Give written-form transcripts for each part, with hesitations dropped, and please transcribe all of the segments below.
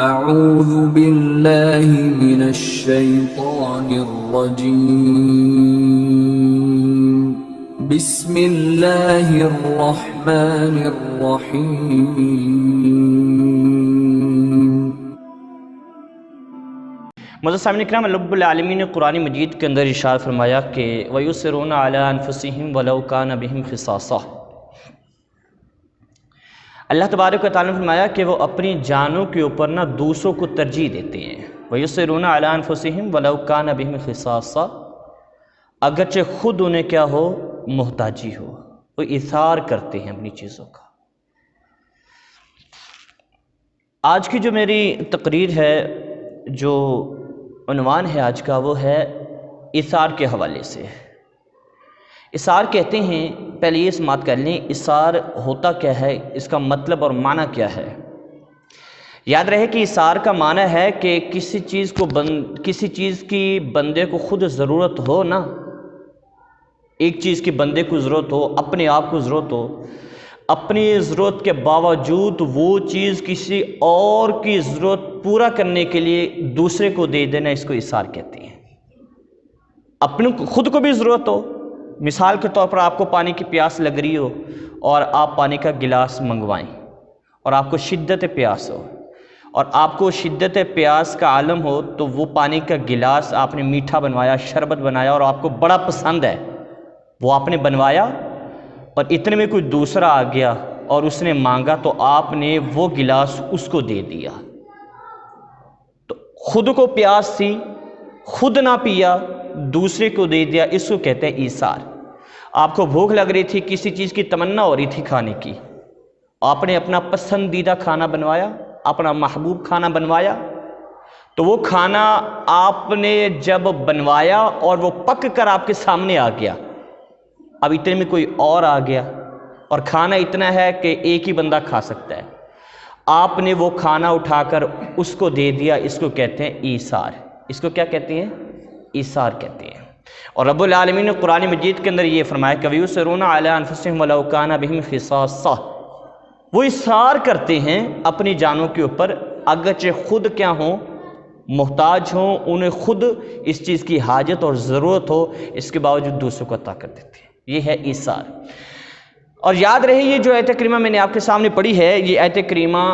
اعوذ باللہ من الشیطان الرجیم بسم اللہ الرحمن الرحیم۔ معزز سامعین اکرام، اللہ رب العالمین نے قرآن مجید کے اندر ارشاد فرمایا کہ وَيُسِرُونَ عَلَىٰ أَنفُسِهِمْ وَلَوْ كَانَ بِهِمْ خِصَاصَةٌ۔ اللہ تبارک و تعالیٰ نے فرمایا کہ وہ اپنی جانوں کے اوپر دوسروں کو ترجیح دیتے ہیں۔ وَيُسِرُونَ عَلَىٰ أَنفُسِهِمْ وَلَوْ كَانَ بِهِمْ خِصَاصَةٌ، اگرچہ خود انہیں کیا ہو، محتاجی ہو، وہ ایثار کرتے ہیں اپنی چیزوں کا۔ آج کی جو میری تقریر ہے، جو عنوان ہے آج کا، وہ ہے ایثار کے حوالے سے۔ ایثار کہتے ہیں، پہلے یہ سماعت کر لیں، ایثار ہوتا کیا ہے، اس کا مطلب اور معنی کیا ہے۔ یاد رہے کہ ایثار کا معنی ہے کہ کسی چیز کی بندے کو خود ضرورت ہو نا، ایک چیز کی بندے کو ضرورت ہو، اپنے آپ کو ضرورت ہو، اپنی ضرورت کے باوجود وہ چیز کسی اور کی ضرورت پورا کرنے کے لیے دوسرے کو دے دینا، اس کو ایثار کہتے ہیں۔ اپنے خود کو بھی ضرورت ہو، مثال کے طور پر آپ کو پانی کی پیاس لگ رہی ہو اور آپ پانی کا گلاس منگوائیں، اور آپ کو شدت پیاس ہو، اور آپ کو شدت پیاس کا عالم ہو، تو وہ پانی کا گلاس آپ نے میٹھا بنوایا، شربت بنایا، اور آپ کو بڑا پسند ہے، وہ آپ نے بنوایا، اور اتنے میں کوئی دوسرا آ گیا اور اس نے مانگا، تو آپ نے وہ گلاس اس کو دے دیا۔ تو خود کو پیاس تھی، خود نہ پیا، دوسرے کو دے دیا، اس کو کہتے ہیں ایثار۔ آپ کو بھوک لگ رہی تھی، کسی چیز کی تمنا ہو رہی تھی کھانے کی، آپ نے اپنا پسندیدہ کھانا بنوایا، اپنا محبوب کھانا بنوایا، تو وہ کھانا آپ نے جب بنوایا اور وہ پک کر آپ کے سامنے آ گیا، اب اتنے میں کوئی اور آ گیا، اور کھانا اتنا ہے کہ ایک ہی بندہ کھا سکتا ہے، آپ نے وہ کھانا اٹھا کر اس کو دے دیا، اس کو کہتے ہیں ایثار۔ اس کو کیا کہتے ہیں؟ ایثار کہتے ہیں۔ اور رب العالمین نے قرآن مجید کے اندر یہ فرمایا کہ وَيُسِرُونَ عَلَىٰ أَنفُسِهِمْ وَلَوْ كَانَ بِهِمْ خِصَاصَةٌ، وہ ایثار کرتے ہیں اپنی جانوں کے اوپر، اگرچہ خود کیا ہوں، محتاج ہوں، انہیں خود اس چیز کی حاجت اور ضرورت ہو، اس کے باوجود دوسروں کو عطا کر دیتے ہیں۔ یہ ہے ایثار۔ اور یاد رہے، یہ جو آیت کریمہ میں نے آپ کے سامنے پڑھی ہے، یہ آیت کریمہ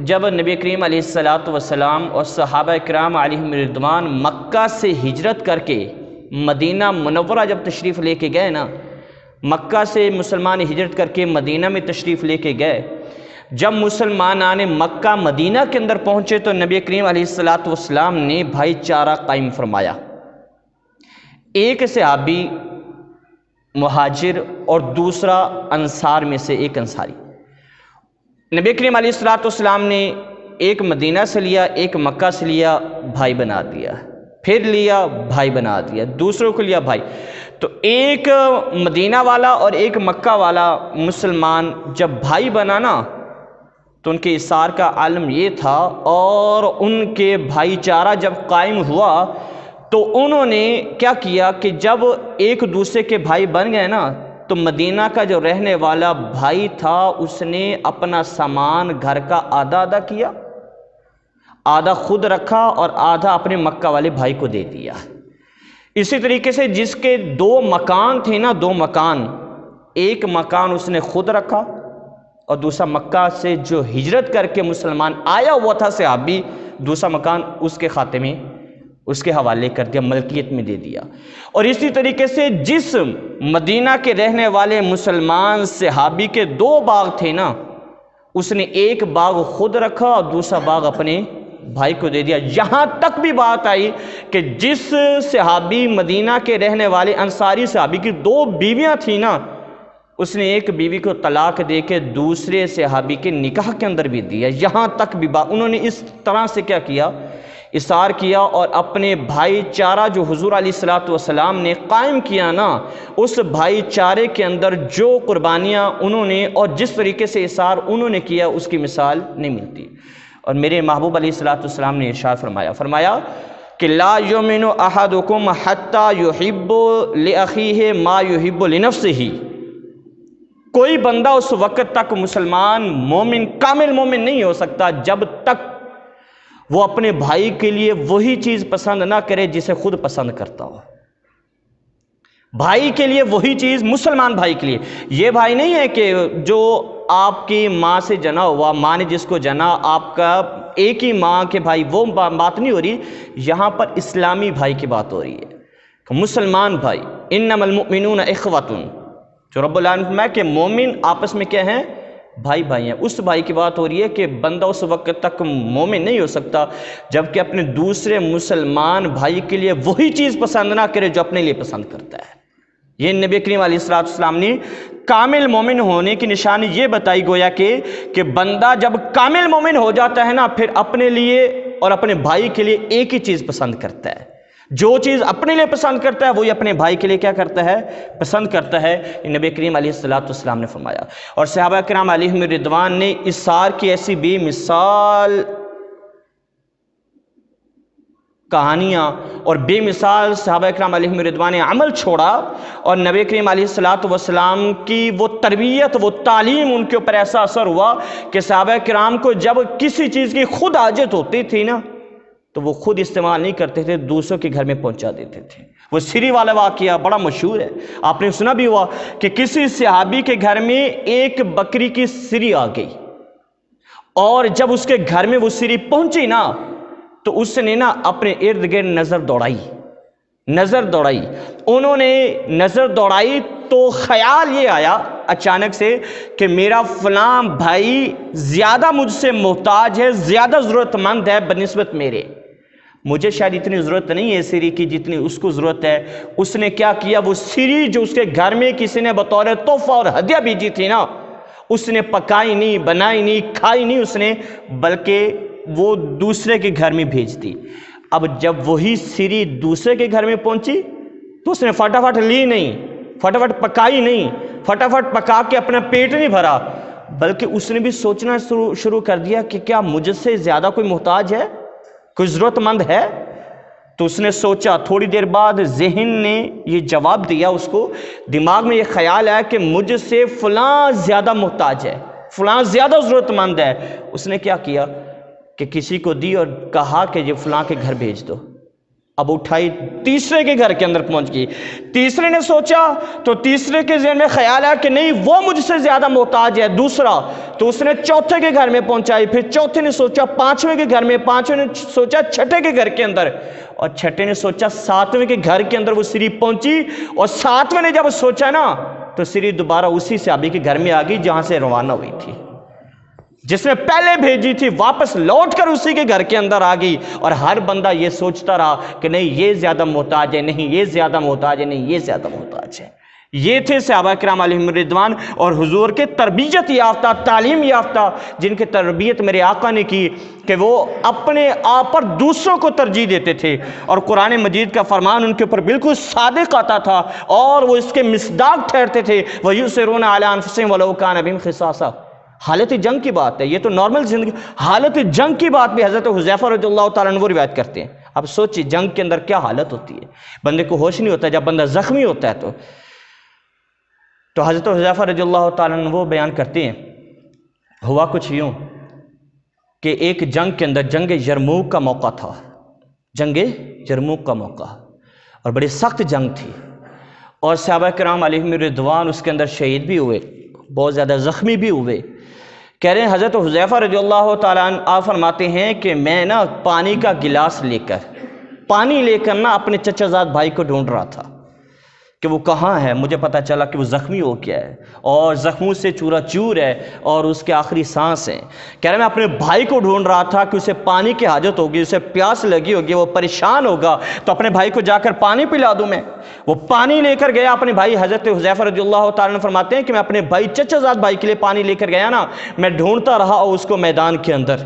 جب نبی کریم علیہ السلام اور صحابہ کرام علیہم رضوان مکہ سے ہجرت کر کے مدینہ منورہ جب تشریف لے کے گئے نا، مکہ سے مسلمان ہجرت کر کے مدینہ میں تشریف لے کے گئے، جب مسلمان آنے مکہ مدینہ کے اندر پہنچے تو نبی کریم علیہ السلام نے بھائی چارہ قائم فرمایا۔ ایک صحابی مہاجر اور دوسرا انصار میں سے ایک انصاری، نبی کریم علیہ السلام نے ایک مدینہ سے لیا، ایک مکہ سے لیا، بھائی بنا دیا، پھر لیا، بھائی بنا دیا، دوسروں کو لیا بھائی۔ تو ایک مدینہ والا اور ایک مکہ والا مسلمان جب بھائی بنانا تو ان کے ایثار کا عالم یہ تھا، اور ان کے بھائی چارہ جب قائم ہوا تو انہوں نے کیا کیا کہ جب ایک دوسرے کے بھائی بن گئے نا، تو مدینہ کا جو رہنے والا بھائی تھا اس نے اپنا سامان گھر کا آدھا کیا، آدھا خود رکھا اور آدھا اپنے مکہ والے بھائی کو دے دیا۔ اسی طریقے سے جس کے دو مکان تھے نا، دو مکان، ایک مکان اس نے خود رکھا، اور دوسرا مکہ سے جو ہجرت کر کے مسلمان آیا ہوا تھا صحابی، دوسرا مکان اس کے خاتے میں، اس کے حوالے کر دیا، ملکیت میں دے دیا۔ اور اسی طریقے سے جس مدینہ کے رہنے والے مسلمان صحابی کے دو باغ تھے نا، اس نے ایک باغ خود رکھا اور دوسرا باغ اپنے بھائی کو دے دیا۔ یہاں تک بھی بات آئی کہ جس صحابی مدینہ کے رہنے والے انصاری صحابی کی دو بیویاں تھیں نا، اس نے ایک بیوی کو طلاق دے کے دوسرے صحابی کے نکاح کے اندر بھی دیا۔ یہاں تک بھی بات، انہوں نے اس طرح سے کیا کیا، ایثار کیا، اور اپنے بھائی چارہ جو حضور علیہ السلام نے قائم کیا نا، اس بھائی چارے کے اندر جو قربانیاں انہوں نے اور جس طریقے سے ایثار انہوں نے کیا، اس کی مثال نہیں ملتی۔ اور میرے محبوب علیہ السلام نے ارشاد فرمایا کہ لا یؤمن احدکم حتی یحب لأخیہ ما یحب لنفسہ، کوئی بندہ اس وقت تک مسلمان مومن کامل مومن نہیں ہو سکتا جب تک وہ اپنے بھائی کے لیے وہی چیز پسند نہ کرے جسے خود پسند کرتا ہو. بھائی کے لیے وہی چیز، مسلمان بھائی کے لیے. یہ بھائی نہیں ہے کہ جو آپ کی ماں سے جنا ہوا، ماں نے جس کو جنا، آپ کا ایک ہی ماں کے بھائی، وہ بات نہیں ہو رہی. یہاں پر اسلامی بھائی کی بات ہو رہی ہے کہ مسلمان بھائی. انما المؤمنون اخوۃ، جو رب العالمین نے فرمایا کہ مومن آپس میں کیا ہیں؟ بھائی بھائی ہیں. اس بھائی کی بات ہو رہی ہے کہ بندہ اس وقت تک مومن نہیں ہو سکتا جب کہ اپنے دوسرے مسلمان بھائی کے لیے وہی چیز پسند نہ کرے جو اپنے لیے پسند کرتا ہے. یہ نبی کریم علیہ السلام نے کامل مومن ہونے کی نشانی یہ بتائی، گویا کہ بندہ جب کامل مومن ہو جاتا ہے نا، پھر اپنے لیے اور اپنے بھائی کے لیے ایک ہی چیز پسند کرتا ہے. جو چیز اپنے لیے پسند کرتا ہے وہی اپنے بھائی کے لیے کیا کرتا ہے؟ پسند کرتا ہے. یہ نبی کریم علیہ السلام نے فرمایا. اور صحابہ کرام علیہم رضوان نے اصرار کی ایسی بے مثال کہانیاں اور بے مثال صحابہ کرام علیہم رضوان نے عمل چھوڑا، اور نبی کریم علیہ السلام کی وہ تربیت، وہ تعلیم ان کے اوپر ایسا اثر ہوا کہ صحابہ کرام کو جب کسی چیز کی خود حاجت ہوتی تھی نا تو وہ خود استعمال نہیں کرتے تھے، دوسروں کے گھر میں پہنچا دیتے تھے. وہ سری والا واقعہ بڑا مشہور ہے، آپ نے سنا بھی ہوا کہ کسی صحابی کے گھر میں ایک بکری کی سری آ گئی، اور جب اس کے گھر میں وہ سری پہنچی نا تو اس نے نا اپنے ارد گرد نظر دوڑائی. انہوں نے نظر دوڑائی تو خیال یہ آیا اچانک سے کہ میرا فلاں بھائی زیادہ مجھ سے محتاج ہے، زیادہ ضرورت مند ہے بنسبت میرے. مجھے شاید اتنی ضرورت نہیں ہے سری کی جتنی اس کو ضرورت ہے. اس نے کیا کیا؟ وہ سری جو اس کے گھر میں کسی نے بطور تحفہ اور ہدیہ بھیجی تھی نا، اس نے پکائی نہیں، بنائی نہیں، کھائی نہیں اس نے، بلکہ وہ دوسرے کے گھر میں بھیج دی. اب جب وہی سری دوسرے کے گھر میں پہنچی تو اس نے فٹافٹ لی نہیں، فٹافٹ پکائی نہیں، فٹافٹ پکا کے اپنا پیٹ نہیں بھرا، بلکہ اس نے بھی سوچنا شروع کر دیا کہ کیا مجھ سے زیادہ کوئی محتاج ہے، کوئی ضرورت مند ہے. تو اس نے سوچا، تھوڑی دیر بعد ذہن نے یہ جواب دیا، اس کو دماغ میں یہ خیال آیا کہ مجھ سے فلاں زیادہ محتاج ہے، فلاں زیادہ ضرورت مند ہے. اس نے کیا کیا کہ کسی کو دی اور کہا کہ یہ فلاں کے گھر بھیج دو. اب اٹھائی تیسرے کے گھر کے اندر پہنچ گئی. تیسرے نے سوچا تو تیسرے کے ذہن میں خیال آیا کہ نہیں وہ مجھ سے زیادہ محتاج ہے دوسرا، تو اس نے چوتھے کے گھر میں پہنچائی. پھر چوتھے نے سوچا پانچویں کے گھر میں، پانچویں نے سوچا چھٹے کے گھر کے اندر، اور چھٹے نے سوچا ساتویں کے گھر کے اندر وہ سری پہنچی. اور ساتویں نے جب سوچا نا تو سری دوبارہ اسی صحابی کے گھر میں آ گئی جہاں سے روانہ ہوئی تھی. جس نے پہلے بھیجی تھی واپس لوٹ کر اسی کے گھر کے اندر آ گئی. اور ہر بندہ یہ سوچتا رہا کہ نہیں یہ زیادہ محتاج ہے، نہیں یہ زیادہ محتاج ہے، نہیں یہ زیادہ محتاج ہے. یہ تھے صحابہ کرام علیہم رضوان اور حضور کے تربیت یافتہ، تعلیم یافتہ، جن کی تربیت میرے آقا نے کی کہ وہ اپنے آپ پر دوسروں کو ترجیح دیتے تھے. اور قرآن مجید کا فرمان ان کے اوپر بالکل صادق آتا تھا اور وہ اس کے مصداق ٹھہرتے تھے. وَيُؤْثِرُونَ عَلَىٰ أَنفُسِهِمْ وَلَوْ كَانَ بِهِمْ خَصَاصَةٌ. حالت جنگ کی بات ہے، یہ تو نارمل زندگی. حالت جنگ کی بات بھی حضرت حذیفہ رضی اللہ تعالیٰ عنہ وہ روایت کرتے ہیں. اب سوچیے جنگ کے اندر کیا حالت ہوتی ہے، بندے کو ہوش نہیں ہوتا جب بندہ زخمی ہوتا ہے. تو حضرت حذیفہ رضی اللہ تعالیٰ عنہ وہ بیان کرتے ہیں، ہوا کچھ یوں کہ ایک جنگ کے اندر جنگ یرموک کا موقع تھا، جنگ یرموک کا موقع، اور بڑی سخت جنگ تھی، اور صحابہ کرام علیہم رضوان اس کے اندر شہید بھی ہوئے، بہت زیادہ زخمی بھی ہوئے. کہہ رہے ہیں حضرت حذیفہ رضی اللہ تعالیٰ عنہ آپ فرماتے ہیں کہ میں نا پانی کا گلاس لے کر نا اپنے چچا زاد بھائی کو ڈھونڈ رہا تھا کہ وہ کہاں ہے. مجھے پتا چلا کہ وہ زخمی ہو گیا ہے اور زخموں سے چورا چور ہے اور اس کے آخری سانس ہیں. کہہ رہے میں اپنے بھائی کو ڈھونڈ رہا تھا کہ اسے پانی کی حاجت ہوگی، اسے پیاس لگی ہوگی، وہ پریشان ہوگا تو اپنے بھائی کو جا کر پانی پلا دوں میں. وہ پانی لے کر گیا اپنے بھائی. حضرت حذیفہ رضی اللہ تعالیٰ عنہ فرماتے ہیں کہ میں اپنے بھائی چچا زاد بھائی کے لیے پانی لے کر گیا نا، میں ڈھونڈتا رہا اور اس کو میدان کے اندر،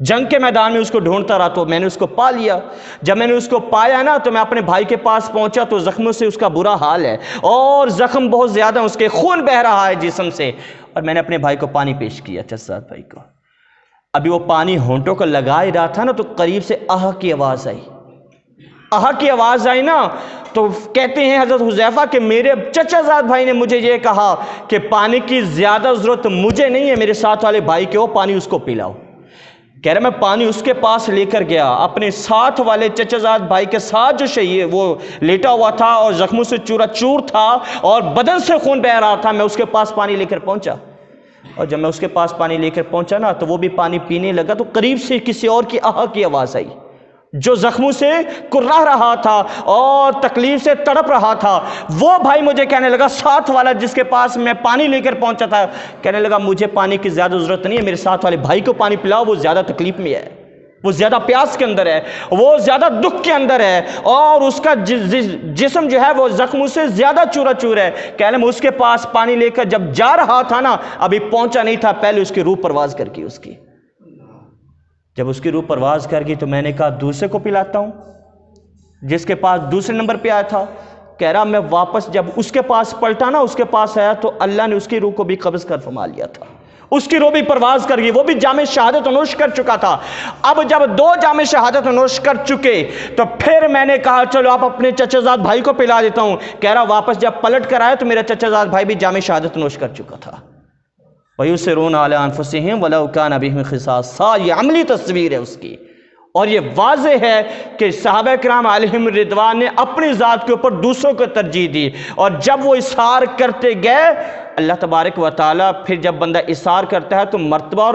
جنگ کے میدان میں اس کو ڈھونڈتا رہا تو میں نے اس کو پا لیا. جب میں نے اس کو پایا نا تو میں اپنے بھائی کے پاس پہنچا تو زخموں سے اس کا برا حال ہے اور زخم بہت زیادہ، اس کے خون بہ رہا ہے جسم سے، اور میں نے اپنے بھائی کو پانی پیش کیا، چچا بھائی کو. ابھی وہ پانی ہونٹوں کو لگا ہی رہا تھا نا تو قریب سے آہ کی آواز آئی نا تو کہتے ہیں حضرت حذیفہ کہ میرے چچا زاد بھائی نے مجھے یہ کہا کہ پانی کی زیادہ ضرورت مجھے نہیں ہے، میرے ساتھ والے بھائی کے ہو، پانی اس کو پلاؤ. کہہ رہا میں پانی اس کے پاس لے کر گیا، اپنے ساتھ والے چچا زاد بھائی کے ساتھ جو شہید وہ لیٹا ہوا تھا اور زخموں سے چورا چور تھا اور بدن سے خون بہ رہا تھا، میں اس کے پاس پانی لے کر پہنچا، اور جب میں اس کے پاس پانی لے کر پہنچا نا تو وہ بھی پانی پینے لگا تو قریب سے کسی اور کی آہ کی آواز آئی، جو زخموں سے کرا رہا تھا اور تکلیف سے تڑپ رہا تھا، وہ بھائی مجھے کہنے لگا، ساتھ والا جس کے پاس میں پانی لے کر پہنچا تھا، کہنے لگا مجھے پانی کی زیادہ ضرورت نہیں ہے، میرے ساتھ والے بھائی کو پانی پلاؤ، وہ زیادہ تکلیف میں ہے، وہ زیادہ پیاس کے اندر ہے، وہ زیادہ دکھ کے اندر ہے، اور اس کا جسم جو ہے وہ زخموں سے زیادہ چورا چور ہے۔ کہنے لگا اس کے پاس پانی لے کر جب جا رہا تھا نا، ابھی پہنچا نہیں تھا، پہلے اس کی روح پرواز کر گئی۔ اس کی جب اس کی روح پرواز کر گئی تو میں نے کہا دوسرے کو پلاتا ہوں، جس کے پاس دوسرے نمبر پہ آیا تھا۔ کہہ رہا میں واپس جب اس کے پاس پلٹا نا، اس کے پاس آیا تو اللہ نے اس کی روح کو بھی قبض کر فرما لیا تھا، اس کی روح بھی پرواز کر گئی، وہ بھی جام شہادت نوش کر چکا تھا۔ اب جب 2 جام شہادت نوش کر چکے تو پھر میں نے کہا چلو آپ اپنے چچا زاد بھائی کو پلا دیتا ہوں۔ کہہ رہا واپس جب پلٹ کر آیا تو میرا چچا زاد بھائی بھی جام شہادت نوش کر چکا تھا۔ وَيُسِرُونَ عَلَىٰ أَنفُسِهِمْ وَلَوْ كَانَ بِهِمْ خِصَاصٌ، یہ عملی تصویر ہے اس کی، اور یہ واضح ہے کہ صحابہ کرام علیہم رضوان نے اپنی ذات کے اوپر دوسروں کو ترجیح دی، اور جب وہ اصرار کرتے گئے اللہ تبارک و تعالیٰ پھر جب بندہ اصرار کرتا ہے تو مرتبہ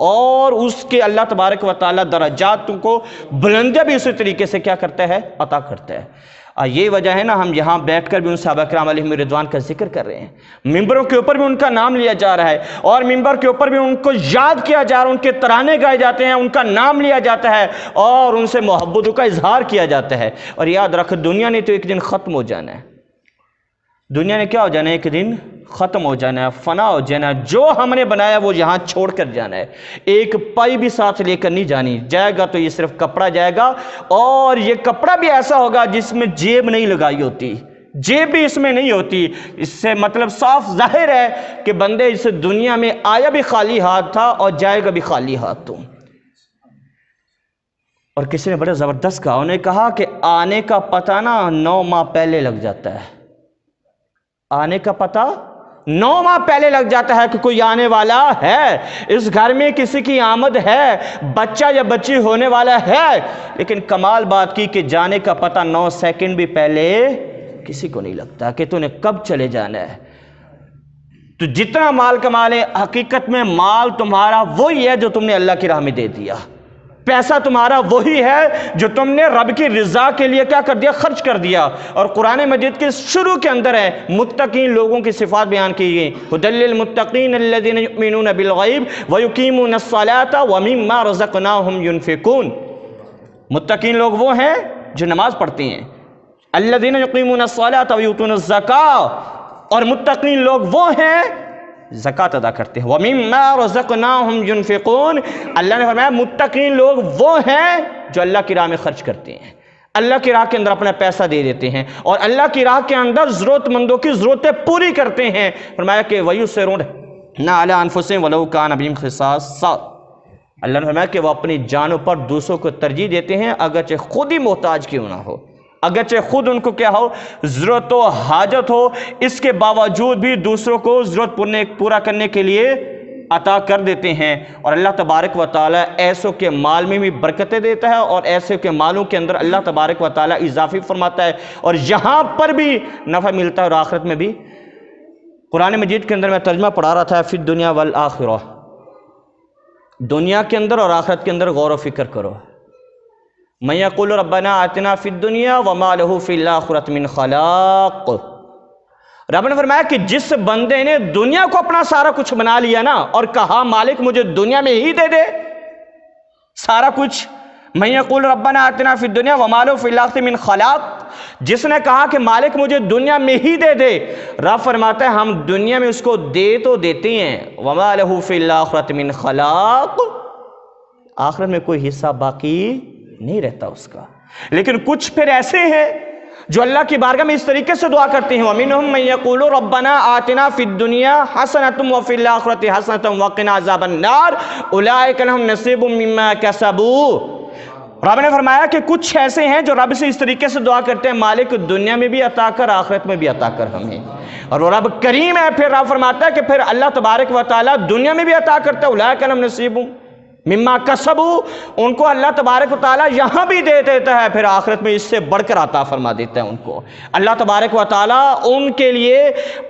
اور اس کے اللہ تبارک و تعالیٰ درجات کو بلندیاں بھی اسی طریقے سے کیا کرتا ہے، عطا کرتا ہے۔ یہ وجہ ہے نا ہم یہاں بیٹھ کر بھی ان صحابہ کرام علیہم رضوان کا ذکر کر رہے ہیں، ممبروں کے اوپر بھی ان کا نام لیا جا رہا ہے، اور ممبر کے اوپر بھی ان کو یاد کیا جا رہا ہے، ان کے ترانے گائے جاتے ہیں، ان کا نام لیا جاتا ہے اور ان سے محبتوں کا اظہار کیا جاتا ہے۔ اور یاد رکھ دنیا نے تو ایک دن ختم ہو جانا ہے، دنیا نے کیا ہو جانا ہے، ایک دن ختم ہو جانا ہے، فنا ہو جانا ہے، جو ہم نے بنایا وہ یہاں چھوڑ کر جانا ہے، ایک پائی بھی ساتھ لے کر نہیں جانی، جائے گا تو یہ صرف کپڑا جائے گا، اور یہ کپڑا بھی ایسا ہوگا جس میں جیب نہیں لگائی ہوتی، جیب بھی اس میں نہیں ہوتی۔ اس سے مطلب صاف ظاہر ہے کہ بندے اس دنیا میں آیا بھی خالی ہاتھ تھا اور جائے گا بھی خالی ہاتھ تو۔ اور کسی نے بڑا زبردست کہا، انہوں نے کہا کہ آنے کا پتہ نا 9 ماہ پہلے لگ جاتا ہے، آنے کا پتہ 9 ماہ پہلے لگ جاتا ہے کہ کوئی آنے والا ہے، اس گھر میں کسی کی آمد ہے، بچہ یا بچی ہونے والا ہے، لیکن کمال بات کی کہ جانے کا پتہ 9 سیکنڈ بھی پہلے کسی کو نہیں لگتا کہ تو نے کب چلے جانا ہے۔ تو جتنا مال کما لے، حقیقت میں مال تمہارا وہی ہے جو تم نے اللہ کی راہ میں دے دیا، پیسہ تمہارا وہی ہے جو تم نے رب کی رضا کے لیے کیا کر دیا، خرچ کر دیا۔ اور قرآن مجید کے شروع کے اندر ہے متقین لوگوں کی صفات بیان کی گئی، ھدی للمتقین الذین یؤمنون بالغیب ویقیمون الصلاۃ ومما رزقناہم ینفقون۔ متقین لوگ وہ ہیں جو نماز پڑھتے ہیں، الذین یقیمون الصلاۃ ویؤتون الزکاۃ، اور متقین لوگ وہ ہیں زکوٰۃ ادا کرتے ہیں، وَمِمَّا رَزَقْنَاهُمْ يُنْفِقُونَ۔ اللہ نے فرمایا متقین لوگ وہ ہیں جو اللہ کی راہ میں خرچ کرتے ہیں، اللہ کی راہ کے اندر اپنا پیسہ دے دیتے ہیں، اور اللہ کی راہ کے اندر ضرورت مندوں کی ضرورتیں پوری کرتے ہیں۔ فرمایا کہ وَيُسِرُونَ عَلَىٰ أَنفُسِهِمْ وَلَوْ كَانَ بِهِمْ خِصَاصٌ۔ اللہ نے فرمایا کہ وہ اپنی جانوں پر دوسروں کو ترجیح دیتے ہیں اگرچہ خود ہی محتاج کیوں نہ ہو، اگرچہ خود ان کو کیا ہو، ضرورت و حاجت ہو، اس کے باوجود بھی دوسروں کو ضرورت پورا کرنے کے لیے عطا کر دیتے ہیں۔ اور اللہ تبارک و تعالیٰ ایسوں کے مال میں بھی برکتیں دیتا ہے، اور ایسے کے مالوں کے اندر اللہ تبارک و تعالیٰ اضافی فرماتا ہے، اور یہاں پر بھی نفع ملتا ہے اور آخرت میں بھی۔ قرآن مجید کے اندر میں ترجمہ پڑھا رہا تھا، فی الدنیا والآخرہ، دنیا کے اندر اور آخرت کے اندر غور و فکر کرو۔ من یقول ربنا آتنا فی الدنیا وما لہ فی الآخرۃ من خلاق۔ رب نے فرمایا کہ جس بندے نے دنیا کو اپنا سارا کچھ بنا لیا نا، اور کہا مالک مجھے دنیا میں ہی دے دے سارا کچھ، من یقول ربنا آتنا فی الدنیا وما لہ فی الآخرۃ من خلاق، جس نے کہا کہ مالک مجھے دنیا میں ہی دے دے، رب فرماتا ہے ہم دنیا میں اس کو دے تو دیتے ہیں، وما لہ فی الآخرۃ من خلاق، آخرت میں کوئی حصہ باقی نہیں رہتا اس کا۔ لیکن کچھ پھر ایسے ہیں جو اللہ کی بارگاہ میں اس طریقے سے دعا کرتے ہیں، وَمِنْهُمْ مَن يَقُولُ رَبَّنَا آتِنَا فِي الدُّنْيَا حَسَنَةً وَفِي الْآخِرَةِ حَسَنَةً وَقِنَا عَذَابَ النَّارِ أُولَٰئِكَ لَهُمْ نَصِيبٌ مِّمَّا كَسَبُوا۔ رب نے فرمایا کہ کچھ ایسے ہیں جو رب سے اس طریقے سے دعا کرتے ہیں، مالک دنیا میں بھی عطا کر، آخرت میں بھی عطا کر ہمیں، اور وہ رب کریم ہے۔ پھر رب فرماتا ہے کہ پھر اللہ تبارک و تعالیٰ دنیا میں بھی عطا کرتا ہے، أُولَٰئِكَ لَهُمْ نَصِيبٌ مما کسبو، ان کو اللہ تبارک و تعالیٰ یہاں بھی دے دیتا ہے، پھر آخرت میں اس سے بڑھ کر عطا فرما دیتا ہے ان کو۔ اللہ تبارک و تعالیٰ ان کے لیے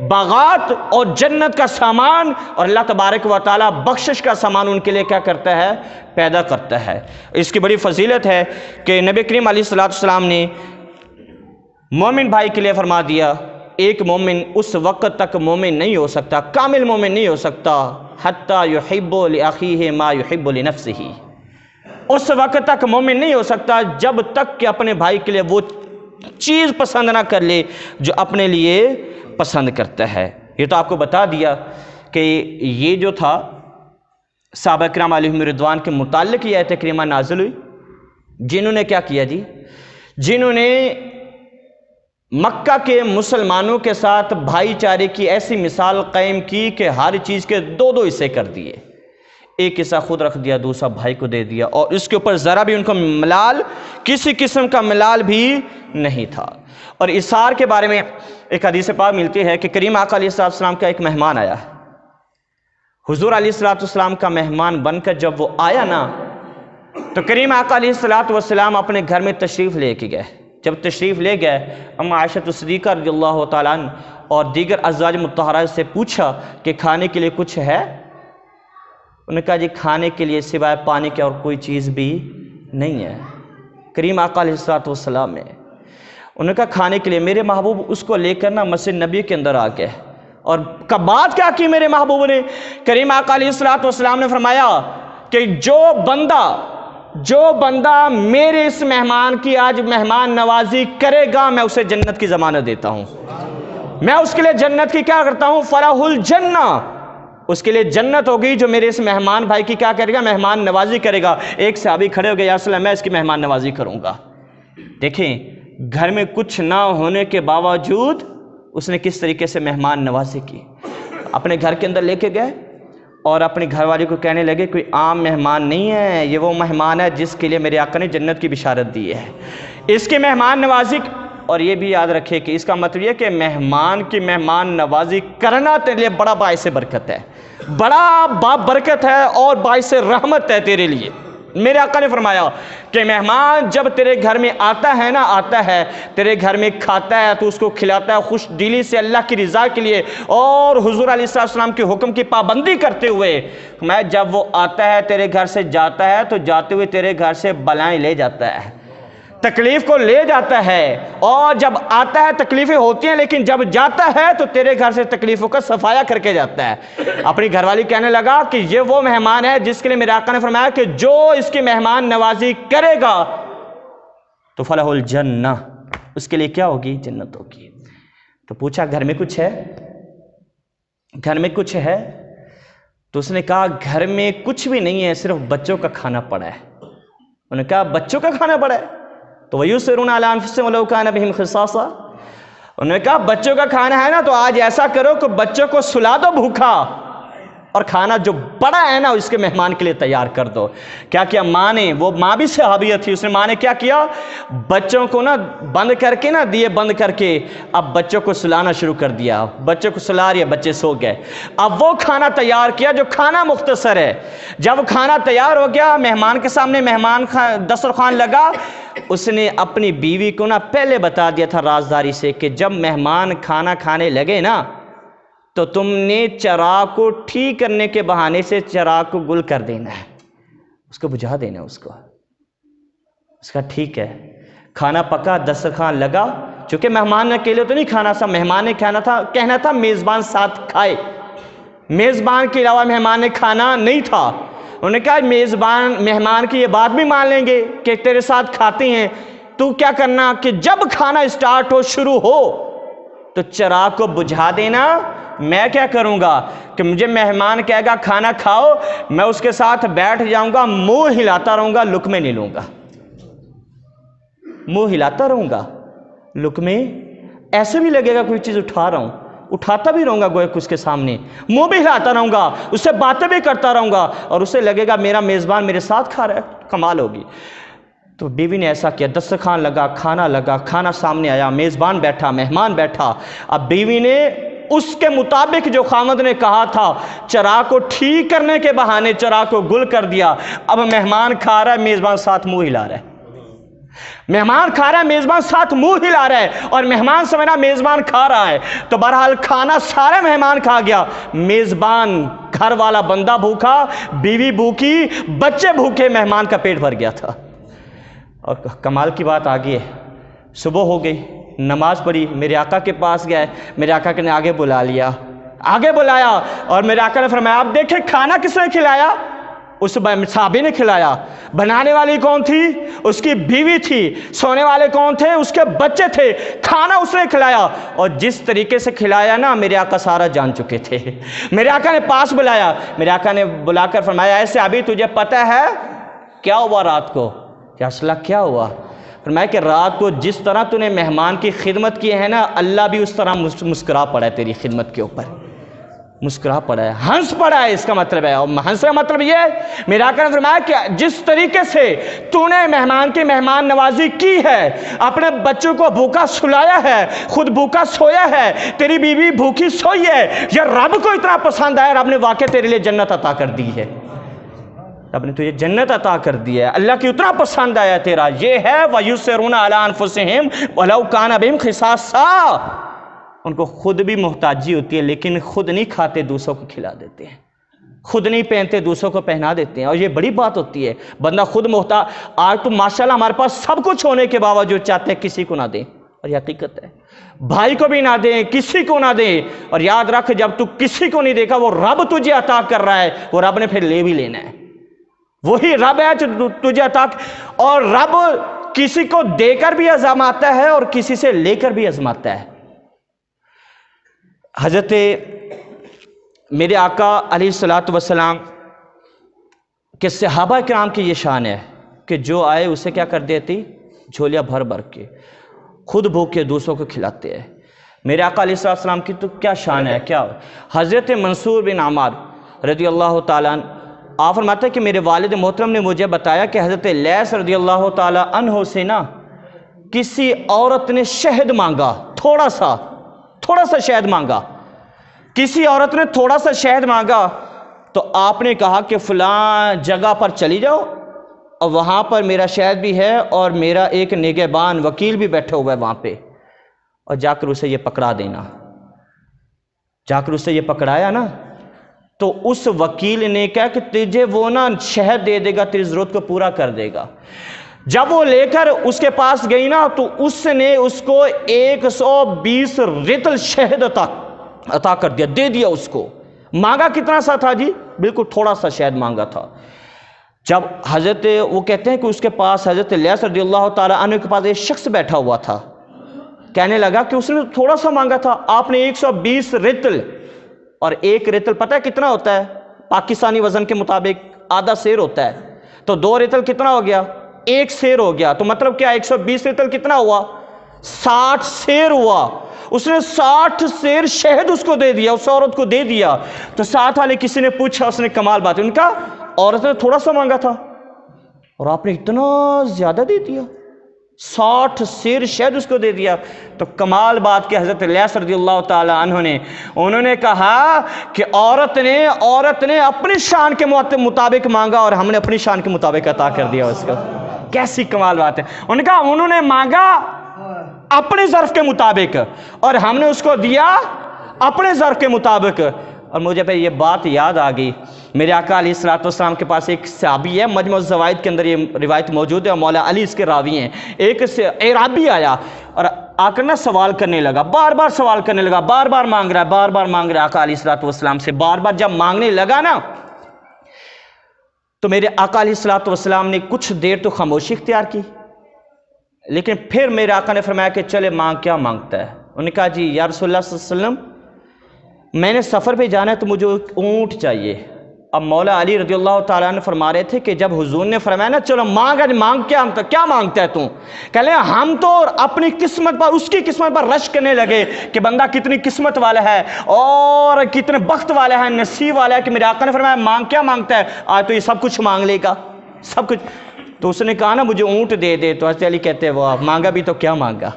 باغات اور جنت کا سامان اور اللہ تبارک و تعالیٰ بخشش کا سامان ان کے لیے کیا کرتا ہے؟ پیدا کرتا ہے۔ اس کی بڑی فضیلت ہے کہ نبی کریم علیہ السلام نے مومن بھائی کے لیے فرما دیا، ایک مومن اس وقت تک مومن نہیں ہو سکتا، کامل مومن نہیں ہو سکتا، حتی یحب لأخیہ ما یحب لنفسہ، اس وقت تک مومن نہیں ہو سکتا جب تک کہ اپنے بھائی کے لیے وہ چیز پسند نہ کر لے جو اپنے لیے پسند کرتا ہے۔ یہ تو آپ کو بتا دیا کہ یہ جو تھا صحابہ کرام علیہم رضوان کے متعلق یہ آیت کریمہ نازل ہوئی، جنہوں نے کیا کیا جی؟ جنہوں نے مکہ کے مسلمانوں کے ساتھ بھائی چارے کی ایسی مثال قائم کی کہ ہر چیز کے دو دو حصے کر دیے، ایک حصہ خود رکھ دیا، دوسرا بھائی کو دے دیا، اور اس کے اوپر ذرا بھی ان کا ملال، کسی قسم کا ملال بھی نہیں تھا۔ اور اثار کے بارے میں ایک حدیث پاک ملتی ہے کہ کریم آقا علیہ السلام کا ایک مہمان آیا، حضور علیہ السلام کا مہمان بن کر جب وہ آیا نا تو کریم آقا علیہ السلام اپنے گھر میں تشریف لے کے گئے۔ جب تشریف لے گئے، اما عائشہ صدیقہ رضی اللہ تعالیٰ عنہ اور دیگر ازواج مطہرات سے پوچھا کہ کھانے کے لیے کچھ ہے؟ انہوں نے کہا جی کھانے کے لیے سوائے پانی کے اور کوئی چیز بھی نہیں ہے۔ کریم آقا علیہ السلام نے انہوں نے کہا کھانے کے لیے، میرے محبوب اس کو لے کر نا مسجد نبی کے اندر آ گئے، اور بات کیا کی میرے محبوب نے؟ کریم آقا علیہ السلام نے فرمایا کہ جو بندہ میرے اس مہمان کی آج مہمان نوازی کرے گا، میں اسے جنت کی ضمانت دیتا ہوں، میں اس کے لیے جنت کی کیا کرتا ہوں؟ فلاح الجنہ، اس کے لیے جنت ہوگی جو میرے اس مہمان بھائی کی کیا کرے گا؟ مہمان نوازی کرے گا۔ ایک صحابی کھڑے ہو گئے، یا رسول اللہ میں اس کی مہمان نوازی کروں گا۔ دیکھیں گھر میں کچھ نہ ہونے کے باوجود اس نے کس طریقے سے مہمان نوازی کی، اپنے گھر کے اندر لے کے گئے اور اپنے گھر والے کو کہنے لگے کوئی عام مہمان نہیں ہے، یہ وہ مہمان ہے جس کے لیے میرے آقا نے جنت کی بشارت دی ہے، اس کی مہمان نوازی۔ اور یہ بھی یاد رکھے کہ اس کا مطلب یہ کہ مہمان کی مہمان نوازی کرنا تیرے لیے بڑا باعث برکت ہے، بڑا برکت ہے اور باعث رحمت ہے تیرے لیے۔ میرے آقا نے فرمایا کہ مہمان جب تیرے گھر میں آتا ہے تیرے گھر میں کھاتا ہے تو اس کو کھلاتا ہے خوش دلی سے اللہ کی رضا کے لیے اور حضور علیہ السلام کے حکم کی پابندی کرتے ہوئے، میں جب وہ آتا ہے تیرے گھر سے جاتا ہے تو جاتے ہوئے تیرے گھر سے بلائیں لے جاتا ہے، تکلیف کو لے جاتا ہے، اور جب آتا ہے تکلیفیں ہوتی ہیں لیکن جب جاتا ہے تو تیرے گھر سے تکلیفوں کا صفایا کر کے جاتا ہے۔ اپنی گھر والی کہنے لگا کہ یہ وہ مہمان ہے جس کے لیے میرے آقا نے فرمایا کہ جو اس کی مہمان نوازی کرے گا تو فلاح الجنہ، اس کے لیے کیا ہوگی؟ جنت ہوگی۔ تو پوچھا گھر میں کچھ ہے؟ گھر میں کچھ ہے؟ تو اس نے کہا گھر میں کچھ بھی نہیں ہے، صرف بچوں کا کھانا پڑا ہے۔ انہوں نے کہا بچوں کا کھانا پڑا ہے؟ تو وَيُسِرُونَ عَلَىٰ أَنفُسِهِمْ وَلَوْ كَانَ بِهِمْ خِصَاصَةٌ، انہوں نے کہا بچوں کا کھانا ہے نا تو آج ایسا کرو کہ بچوں کو سلا دو بھوکا، اور کھانا جو بڑا ہے نا اس کے مہمان کے لیے تیار کر دو۔ کیا کیا ماں نے، وہ ماں بھی صحابیہ تھی، اس نے ماں نے کیا کیا؟ بچوں کو نا بند کر کے نا دیے بند کر کے اب بچوں کو سلانا شروع کر دیا، بچوں کو سلا رہی ہے، بچے سو گئے۔ اب وہ کھانا تیار کیا جو کھانا مختصر ہے۔ جب کھانا تیار ہو گیا، مہمان کے سامنے دسترخوان لگا، اس نے اپنی بیوی کو نا پہلے بتا دیا تھا رازداری سے کہ جب مہمان کھانا کھانے لگے نا تو تم نے چراغ کو ٹھیک کرنے کے بہانے سے چراغ کو گل کر دینا ہے، اس کو بجھا دینا، اس کا ٹھیک ہے۔ کھانا پکا، دسترخوان لگا، چونکہ مہمان نے اکیلے تو نہیں کھانا تھا، مہمان نے کہنا تھا میزبان ساتھ کھائے، میزبان کے علاوہ مہمان نے کھانا نہیں تھا۔ انہوں نے کہا مہمان کی یہ بات بھی مان لیں گے کہ تیرے ساتھ کھاتے ہیں، تو کیا کرنا کہ جب کھانا اسٹارٹ ہو، شروع ہو تو چراغ کو بجھا دینا۔ میں کیا کروں گا کہ مجھے مہمان کہے گا کھانا کھاؤ، میں اس کے ساتھ بیٹھ جاؤں گا، منہ ہلاتا رہوں گا، لقمے نہیں لوں گا، منہ ہلاتا رہوں گا، لقمے ایسے بھی لگے گا کوئی چیز اٹھا رہا ہوں، اٹھاتا بھی رہوں گا گویا کہ اس کے سامنے، منہ بھی ہلاتا رہوں گا، اس سے باتیں بھی کرتا رہوں گا، اور اسے لگے گا میرا میزبان میرے ساتھ کھا رہا ہے، کمال ہوگی۔ تو بیوی نے ایسا کیا، دسترخوان لگا، کھانا سامنے آیا، میزبان بیٹھا، مہمان بیٹھا۔ اب بیوی نے اس کے مطابق جو خامد نے کہا تھا چراغ کو ٹھیک کرنے کے بہانے چراغ کو گل کر دیا۔ اب مہمان کھا رہا ہے، میزبان ساتھ منہ ہلا رہا ہے، مہمان کھا رہا ہے، میزبان ساتھ منہ ہلا رہا ہے، اور مہمان سمجھنا میزبان کھا رہا ہے۔ تو بہرحال کھانا سارا مہمان کھا گیا، میزبان گھر والا بندہ بھوکا، بیوی بھوکی، بچے بھوکے، مہمان کا پیٹ بھر گیا تھا۔ اور کمال کی بات آگے ہے، صبح ہو گئی، نماز پڑھی، میرے آقا کے پاس گئے، میرے آقا نے آگے بلا لیا، آگے بلایا، اور میرے آقا نے فرمایا آپ دیکھیں کھانا کس نے کھلایا؟ اس صحابی نے کھلایا۔ بنانے والی کون تھی؟ اس کی بیوی تھی۔ سونے والے کون تھے؟ اس کے بچے تھے۔ کھانا اس نے کھلایا، اور جس طریقے سے کھلایا نا میرے آقا سارا جان چکے تھے۔ میرے آقا نے پاس بلایا، میرے آقا نے بلا کر فرمایا ایسے ابھی تجھے پتہ ہے کیا ہوا رات کو؟ یا رسول اللہ کیا ہوا؟ فرمایا کہ رات کو جس طرح تو نے مہمان کی خدمت کی ہے نا، اللہ بھی اس طرح مسکرا پڑا ہے تیری خدمت کے اوپر، مسکرا پڑا ہے، ہنس پڑا ہے، اس کا مطلب ہے۔ اور ہنس کا مطلب یہ ہے، میرا آقا نے فرمایا کہ جس طریقے سے تو نے مہمان کی مہمان نوازی کی ہے، اپنے بچوں کو بھوکا سلایا ہے، خود بھوکا سویا ہے، تیری بیوی بھوکی سوئی ہے، یہ رب کو اتنا پسند آیا، رب نے واقع تیرے لیے جنت عطا کر دی ہے، رب نے تجھے جنت عطا کر دی ہے، اللہ کی اتنا پسند آیا تیرا۔ یہ ہے وَيُسِرُونَ عَلَىٰ أَنفُسِهِمْ وَلَوْ كَانَ بِهِمْ خِصَاصًا، ان کو خود بھی محتاجی ہوتی ہے لیکن خود نہیں کھاتے، دوسروں کو کھلا دیتے ہیں، خود نہیں پہنتے دوسروں کو پہنا دیتے ہیں، اور یہ بڑی بات ہوتی ہے۔ بندہ خود محتاج، آج تو ماشاءاللہ ہمارے پاس سب کچھ ہونے کے باوجود چاہتے ہیں کسی کو نہ دیں، اور یہ حقیقت ہے، بھائی کو بھی نہ دیں، کسی کو نہ دیں، اور یاد رکھ جب تو کسی کو نہیں دیکھا وہ رب تجھے عطا کر رہا ہے، وہ رب نے پھر لے بھی لینا ہے، وہی رب ہے جو تجھے عطا، اور رب کسی کو دے کر بھی آزماتا ہے اور کسی سے لے کر بھی آزماتا ہے۔ حضرت میرے آقا علیہ الصلوۃ والسلام کہ صحابہ کرام کی یہ شان ہے کہ جو آئے اسے کیا کر دیتی؟ جھولیاں بھر بھر کے، خود بھوکے دوسروں کو کھلاتے ہیں۔ میرے آقا علیہ السلام کی تو کیا شان ہے، کیا حضرت منصور بن عمار رضی اللہ تعالیٰ عنہ آپ فرماتے ہیں کہ میرے والد محترم نے مجھے بتایا کہ حضرت لیث رضی اللہ تعالیٰ عنہ سے نا کسی عورت نے شہد مانگا، تھوڑا سا شہد مانگا، کسی عورت نے تھوڑا سا شہد مانگا، تو آپ نے کہا کہ فلاں جگہ پر چلی جاؤ اور وہاں پر میرا شہد بھی ہے اور میرا ایک نگہبان وکیل بھی بیٹھا ہوا ہے وہاں پہ، اور جا کر اسے یہ پکڑا دینا۔ جا کر اسے یہ پکڑایا نا تو اس وکیل نے کہا کہ تجھے وہ نا شہد دے دے گا، تیری ضرورت کو پورا کر دے گا۔ جب وہ لے کر اس کے پاس گئی نا تو اس نے اس کو 120 رطل شہد عطا کر دیا، دے دیا اس کو۔ مانگا کتنا سا تھا جی؟ بالکل تھوڑا سا شہد مانگا تھا۔ جب حضرت وہ کہتے ہیں کہ اس کے پاس حضرت لیث رضی اللہ تعالیٰ عنہ کے پاس ایک شخص بیٹھا ہوا تھا، کہنے لگا کہ اس نے تھوڑا سا مانگا تھا، آپ نے 120 رطل، اور ایک رطل پتہ ہے کتنا ہوتا ہے؟ پاکستانی وزن کے مطابق آدھا سیر ہوتا ہے، تو 2 رطل کتنا ہو گیا؟ 1 سیر ہو گیا، تو مطلب کیا 120 رطل کتنا ہوا؟ 60 سیر ہوا۔ اس نے 60 سیر شہد اس کو دے دیا، اس عورت کو دے دیا۔ تو ساتھ والے کسی نے پوچھا، اس نے کمال بات ہے، ان کا عورت نے تھوڑا سا مانگا تھا اور آپ نے اتنا زیادہ دے دیا، 60 سیر شہد اس کو دے دیا۔ تو کمال بات کہ حضرت لیث رضی اللہ تعالی عنہ نے انہوں نے کہا کہ عورت نے اپنی شان کے مطابق مانگا اور ہم نے اپنی شان کے مطابق عطا کر دیا اس کو۔ کیسی کمال بات ہے! انہوں نے کہا انہوں نے مانگا اپنے ظرف کے مطابق اور ہم نے اس کو دیا اپنے ظرف کے مطابق۔ اور مجھے پہ یہ بات یاد آ گئی، میرے آقا علیہ الصلوۃ والسلام کے پاس ایک صحابی ہے، مجمع الزوائد کے اندر یہ روایت موجود ہے اور مولا علی اس کے راوی ہیں۔ ایک اعرابی آیا اور آ کر نا سوال کرنے لگا، بار بار سوال کرنے لگا، بار بار مانگ رہا ہے آقا علیہ الصلوۃ والسلام سے۔ بار بار جب مانگنے لگا نا تو میرے آقا علیہ الصلوۃ والسلام نے کچھ دیر تو خاموشی اختیار کی، لیکن پھر میرے آقا نے فرمایا کہ چلے مانگ، کیا مانگتا ہے؟ انہوں نے کہا جی یا رسول اللہ صلی اللہ علیہ وسلم میں نے سفر پہ جانا ہے تو مجھے ایک اونٹ چاہیے۔ اب مولا علی رضی اللہ تعالیٰ عنہ فرما رہے تھے کہ جب حضور نے فرمایا نا چلو مانگ، کیا مانگتا ہے تو؟ کہہ لیں ہم تو اپنی قسمت پر، اس کی قسمت پر رشک کرنے لگے کہ بندہ کتنی قسمت والا ہے اور کتنے بخت والا ہے، نصیب والا ہے کہ میرے آقا نے فرمایا کیا مانگتا ہے؟ آج تو یہ سب کچھ مانگ لے گا، سب کچھ۔ تو اس نے کہا نا مجھے اونٹ دے دے، تو حضرت علی کہتے ہیں وہ مانگا بھی تو کیا مانگا؟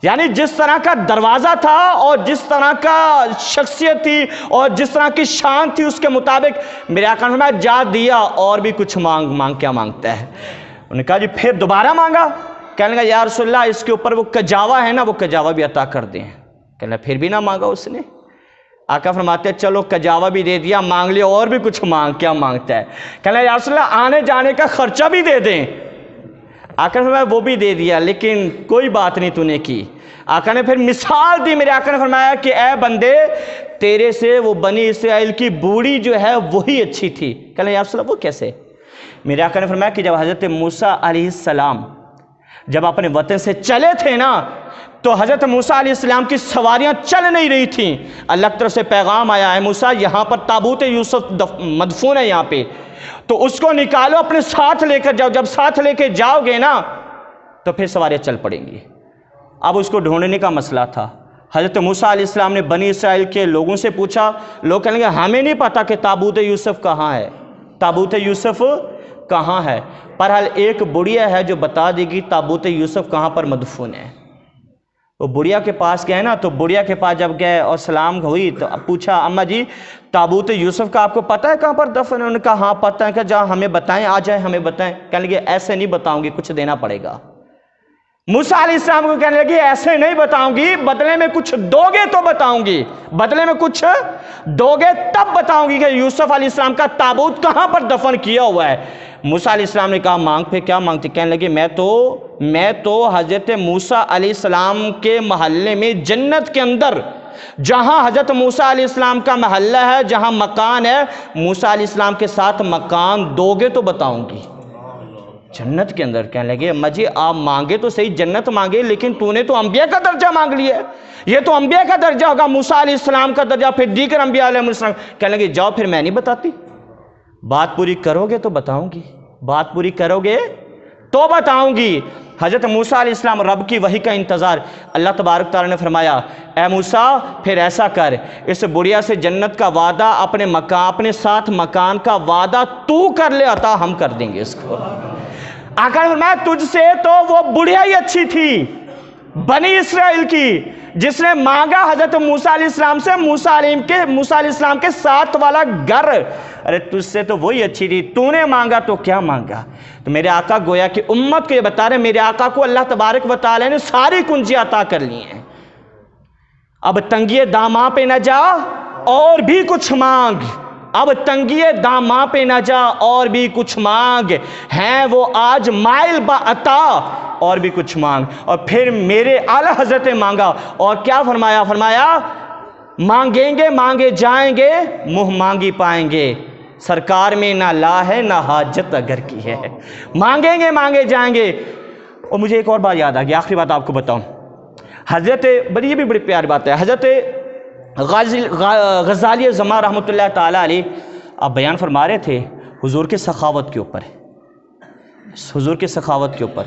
یعنی جس طرح کا دروازہ تھا اور جس طرح کا شخصیت تھی اور جس طرح کی شان تھی اس کے مطابق میرے آقا نے فرمایا جا دیا اور بھی کچھ مانگ کیا مانگتا ہے؟ انہوں نے کہا جی پھر دوبارہ مانگا، کہنے لگا یا رسول اللہ اس کے اوپر وہ کجاوا ہے نا، وہ کجاوا بھی عطا کر دیں۔ کہنے لگا پھر بھی نہ مانگا اس نے۔ آقا فرماتے ہیں چلو کجاوا بھی دے دیا، مانگ لیا اور بھی کچھ کیا مانگتا ہے؟ کہنے لگا یا رسول اللہ آنے جانے کا خرچہ بھی دے دیں۔ آقا نے فرمایا وہ بھی دے دیا لیکن کوئی بات نہیں تو نے کی۔ آقا نے پھر مثال دی، میرے آقا نے فرمایا کہ اے بندے تیرے سے وہ بنی اسرائیل کی بوڑھی جو ہے وہی اچھی تھی۔ کہنے لگا یا رسول اللہ وہ کیسے؟ میرے آقا نے فرمایا کہ جب حضرت موسیٰ علیہ السلام جب اپنے وطن سے چلے تھے نا تو حضرت موسیٰ علیہ السلام کی سواریاں چل نہیں رہی تھیں، اللہ کی طرف سے پیغام آیا ہے موسیٰ یہاں پر تابوت یوسف مدفون ہے یہاں پہ، تو اس کو نکالو اپنے ساتھ لے کر جاؤ، جب ساتھ لے کے جاؤ گے نا تو پھر سواریاں چل پڑیں گی۔ اب اس کو ڈھونڈنے کا مسئلہ تھا۔ حضرت موسیٰ علیہ السلام نے بنی اسرائیل کے لوگوں سے پوچھا، لوگ کہنے لگے ہمیں نہیں پتا کہ تابوت یوسف کہاں ہے، تابوت یوسف کہاں ہے۔ بہرحال ایک بڑھیا ہے جو بتا دے گی تابوت یوسف کہاں پر مدفون ہے۔ وہ بڑھیا کے پاس گئے نا، تو بڑھیا کے پاس جب گئے اور سلام ہوئی تو پوچھا اماں جی تابوت یوسف کا آپ کو پتہ ہے کہاں پر دفن ہے؟ انہوں نے کہا ہاں پتہ ہے۔ کہ جہاں ہمیں بتائیں، آ جائیں ہمیں بتائیں۔ کہنے لگے ایسے نہیں بتاؤں گی، کچھ دینا پڑے گا۔ موسیٰ علیہ السلام کو کہنے لگی ایسے نہیں بتاؤں گی، بدلے میں کچھ دو گے تو بتاؤں گی، بدلے میں کچھ دو گے تب بتاؤں گی کہ یوسف علیہ السلام کا تابوت کہاں پر دفن کیا ہوا ہے۔ موسیٰ علیہ السلام نے کہا مانگ پہ کیا مانگتے؟ کہنے لگے میں تو حضرت موسیٰ علیہ السلام کے محلے میں جنت کے اندر جہاں حضرت موسیٰ علیہ السلام کا محلہ ہے، جہاں مکان ہے، موسیٰ علیہ السلام کے ساتھ مکان دو گے تو بتاؤں گی۔ جنت کے اندر؟ کہنے لگے اماں جی آپ مانگے تو صحیح، جنت مانگے، لیکن تو نے تو انبیاء کا درجہ مانگ لیا ہے، یہ تو انبیاء کا درجہ ہوگا، موسیٰ علیہ السلام کا درجہ، پھر دیگر انبیاء علیہ السلام۔ کہنے لگے جاؤ پھر میں نہیں بتاتی، بات پوری کرو گے تو بتاؤں گی، بات پوری کرو گے تو بتاؤں گی۔ حضرت موسیٰ علیہ السلام رب کی وحی کا انتظار، اللہ تبارک تعالیٰ نے فرمایا اے موسیٰ پھر ایسا کر، اس بڑھیا سے جنت کا وعدہ اپنے ساتھ مکان کا وعدہ تو کر لے، عطا ہم کر دیں گے اس کو۔ آقا نے فرمایا تجھ سے تو وہ بڑھیا ہی اچھی تھی بنی اسرائیل کی، جس نے مانگا حضرت موسیٰ علیہ السلام سے موسیٰ علیہ السلام کے ساتھ والا گھر، ارے تجھ سے تو وہی اچھی تھی، تو نے مانگا تو کیا مانگا؟ تو میرے آقا گویا کہ امت کو یہ بتا رہے، میرے آقا کو اللہ تبارک و تعالیٰ نے ساری کنجیاں عطا کر لی ہیں، اب تنگی داماں پہ نہ جا اور بھی کچھ مانگ، اب تنگی داماں پہ نہ جا اور بھی کچھ مانگ، ہیں وہ آج مائل با عطا اور بھی کچھ مانگ۔ اور پھر میرے اعلیٰ حضرت نے مانگا اور کیا فرمایا مانگیں گے مانگے جائیں گے، منہ مانگی پائیں گے، سرکار میں نہ لا ہے نہ حاجت اگر کی ہے، مانگیں گے مانگے جائیں گے۔ اور مجھے ایک اور بات یاد آ گئی، آخری بات آپ کو بتاؤں، حضرت یہ بھی بڑی پیاری بات ہے، حضرت غزالی زمان رحمۃ اللہ تعالیٰ علیہ آپ بیان فرما رہے تھے حضور کے سخاوت کے اوپر، حضور کے سخاوت کے اوپر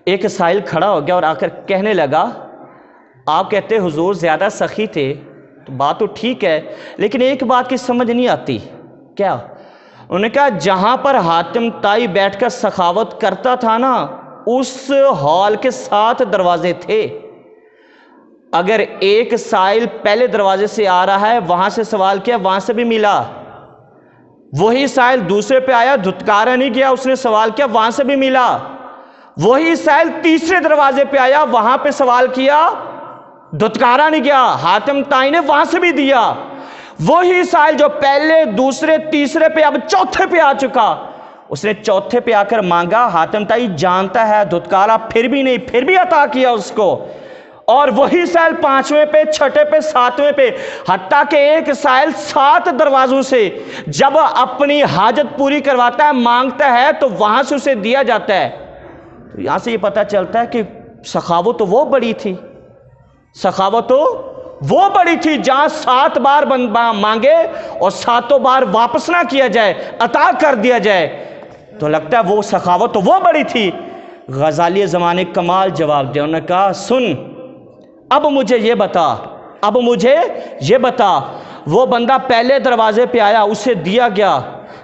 ایک سائل کھڑا ہو گیا اور آ کر کہنے لگا، آپ کہتے حضور زیادہ سخی تھے تو بات تو ٹھیک ہے، لیکن ایک بات کی سمجھ نہیں آتی۔ کیا؟ انہوں نے کہا جہاں پر حاتم طائی بیٹھ کر سخاوت کرتا تھا نا اس ہال کے 7 دروازے تھے، اگر ایک سائل پہلے دروازے سے آ رہا ہے وہاں سے سوال کیا وہاں سے بھی ملا، وہی سائل دوسرے پہ آیا دھتکارا نہیں کیا، اس نے سوال کیا وہاں سے بھی ملا، وہی سائل تیسرے دروازے پہ آیا وہاں پہ سوال کیا دھتکارا نہیں کیا، حاتم طائی نے وہاں سے بھی دیا، وہی سائل جو پہلے دوسرے تیسرے پہ اب چوتھے پہ آ چکا، اس نے چوتھے پہ آ کر مانگا، حاتم طائی جانتا ہے دھتکارا پھر بھی نہیں، پھر بھی عطا کیا اس کو، اور وہی سائل 5ویں پہ 6ٹھے پہ 7ویں پہ، حتیٰ کہ ایک سائل 7 دروازوں سے جب اپنی حاجت پوری کرواتا ہے مانگتا ہے تو وہاں سے اسے دیا جاتا ہے۔ تو یہاں سے یہ پتہ چلتا ہے کہ سخاوت تو وہ بڑی تھی، سخاوت تو وہ بڑی تھی جہاں 7 بار مانگے اور 7 بار واپس نہ کیا جائے، عطا کر دیا جائے، تو لگتا ہے وہ سخاوت تو وہ بڑی تھی۔ غزالی زمانے کمال جواب دیا، انہوں نے کہا سن اب مجھے یہ بتا وہ بندہ پہلے دروازے پہ آیا اسے دیا گیا،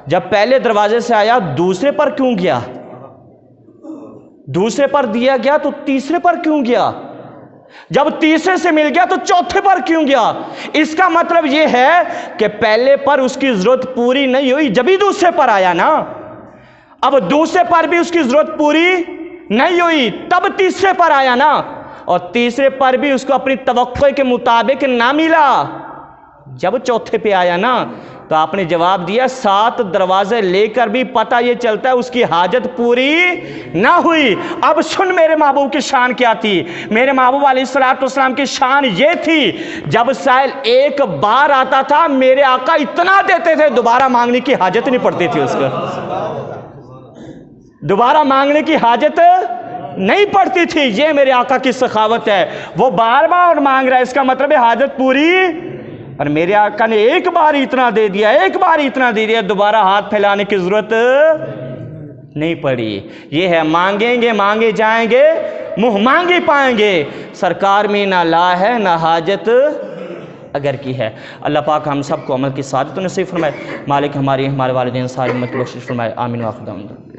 جب پہلے دروازے سے آیا دوسرے پر کیوں گیا؟ دوسرے پر دیا گیا تو تیسرے پر کیوں گیا؟ جب تیسرے سے مل گیا تو چوتھے پر کیوں گیا؟ اس کا مطلب یہ ہے کہ پہلے پر اس کی ضرورت پوری نہیں ہوئی جبھی دوسرے پر آیا نا، اب دوسرے پر بھی اس کی ضرورت پوری نہیں ہوئی تب تیسرے پر آیا نا، اور تیسرے پر بھی اس کو اپنی توقع کے مطابق نہ ملا، جب چوتھے پہ آیا نا تو آپ نے جواب دیا 7 دروازے لے کر بھی پتہ یہ چلتا ہے اس کی حاجت پوری نہ ہوئی۔ اب سن میرے محبوب کی شان کیا تھی، میرے محبوب علیہ السلام کی شان یہ تھی جب سائل ایک بار آتا تھا میرے آقا اتنا دیتے تھے دوبارہ مانگنے کی حاجت نہیں پڑتی تھی، اس کا دوبارہ مانگنے کی حاجت نہیں پڑتی تھی۔ یہ میرے آقا کی سخاوت ہے، وہ بار بار مانگ رہا ہے، اس کا مطلب ہے حاجت پوری، اور میرے آقا نے ایک بار اتنا دے دیا، ایک بار اتنا دے دیا، دوبارہ ہاتھ پھیلانے کی ضرورت نہیں پڑی۔ یہ ہے مانگیں گے مانگے جائیں گے، منہ مانگے پائیں گے، سرکار میں نہ لا ہے نہ حاجت اگر کی ہے۔ اللہ پاک ہم سب کو عمل کی سعادت نصیب فرمائے، مالک ہمارے والدین ساری امت کی بخشش فرمائے، آمین واخر دعوانا۔